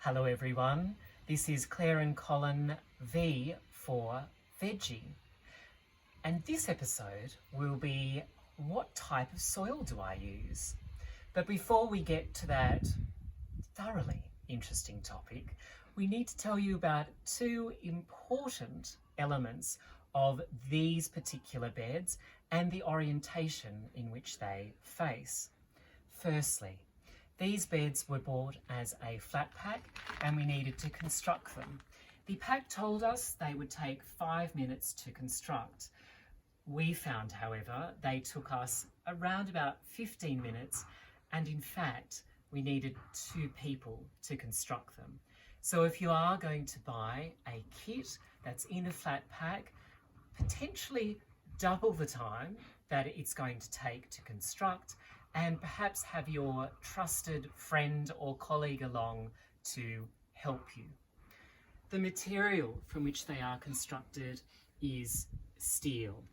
Hello everyone, this is Clare&Colan V for Vege. And this episode will be, what type of soil do I use? But before we get to that thoroughly interesting topic, we need to tell you about two important elements of these particular beds and the orientation in which they face. Firstly, these beds were bought as a flat pack and we needed to construct them. The pack told us they would take 5 minutes to construct. We found, however, they took us around about 15 minutes, and in fact, we needed 2 people to construct them. So if you are going to buy a kit that's in a flat pack, potentially double the time that it's going to take to construct, and perhaps have your trusted friend or colleague along to help you. The material from which they are constructed is steel.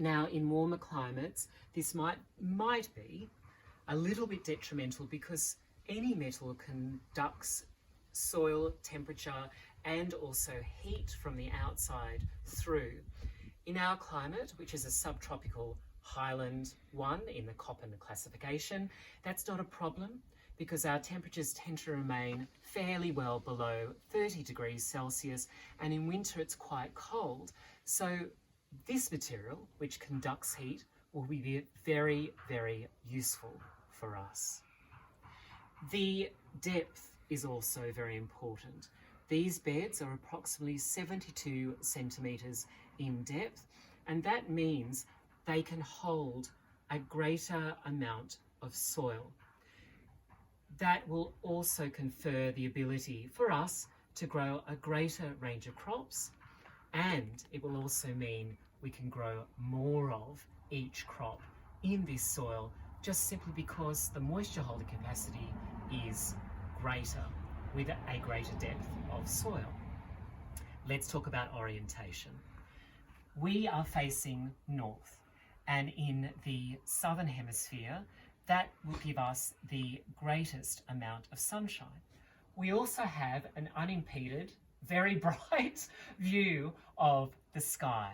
Now, in warmer climates, this might be a little bit detrimental because any metal conducts soil temperature and also heat from the outside through. In our climate, which is a subtropical Highland 1 in the Köppen classification, that's not a problem because our temperatures tend to remain fairly well below 30 degrees Celsius, and in winter it's quite cold. So this material, which conducts heat, will be very, very useful for us. The depth is also very important. These beds are approximately 72 centimetres in depth, and that means they can hold a greater amount of soil. That will also confer the ability for us to grow a greater range of crops, and it will also mean we can grow more of each crop in this soil, just simply because the moisture holding capacity is greater with a greater depth of soil. Let's talk about orientation. We are facing north, and in the southern hemisphere, that will give us the greatest amount of sunshine. We also have an unimpeded, very bright view of the sky,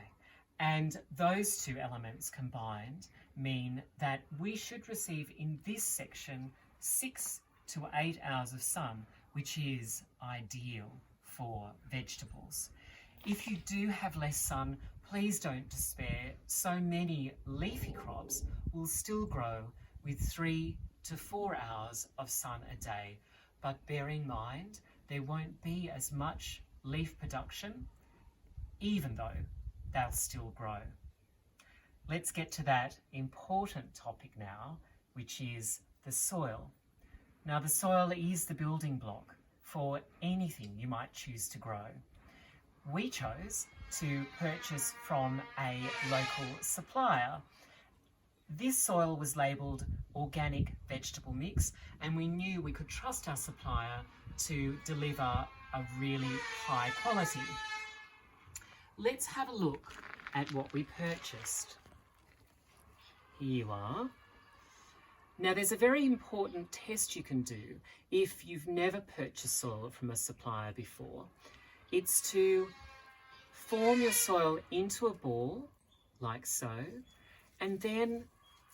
and those two elements combined mean that we should receive in this section 6 to 8 hours of sun, which is ideal for vegetables. If you do have less sun, please don't despair. So many leafy crops will still grow with 3 to 4 hours of sun a day. But bear in mind, there won't be as much leaf production, even though they'll still grow. Let's get to that important topic now, which is the soil. Now, the soil is the building block for anything you might choose to grow. We chose to purchase from a local supplier. This soil was labelled organic vegetable mix, and we knew we could trust our supplier to deliver a really high quality. Let's have a look at what we purchased. Here you are. Now, there's a very important test you can do if you've never purchased soil from a supplier before. It's to form your soil into a ball, like so, and then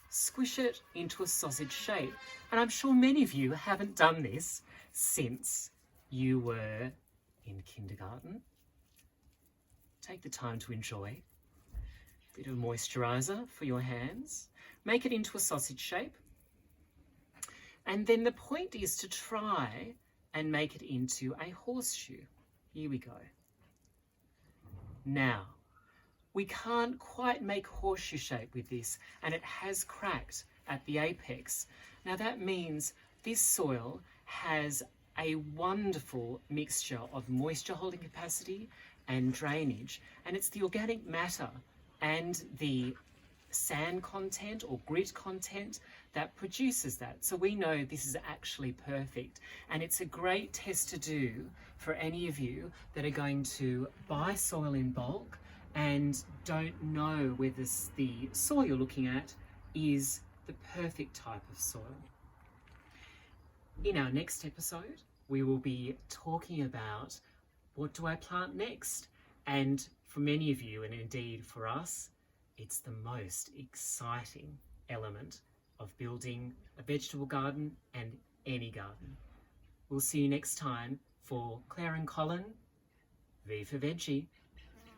squish it into a sausage shape. And I'm sure many of you haven't done this since you were in kindergarten. Take the time to enjoy. A bit of moisturiser for your hands. Make it into a sausage shape. And then the point is to try and make it into a horseshoe. Here we go. Now, we can't quite make horseshoe shape with this, and it has cracked at the apex. Now that means this soil has a wonderful mixture of moisture holding capacity and drainage, and it's the organic matter and the sand content or grit content that produces that. So we know this is actually perfect, and it's a great test to do for any of you that are going to buy soil in bulk and don't know whether the soil you're looking at is the perfect type of soil. In our next episode, we will be talking about what do I plant next? And for many of you, and indeed for us, it's the most exciting element of building a vegetable garden and any garden. We'll see you next time for Clare and Colin, V for Veggie.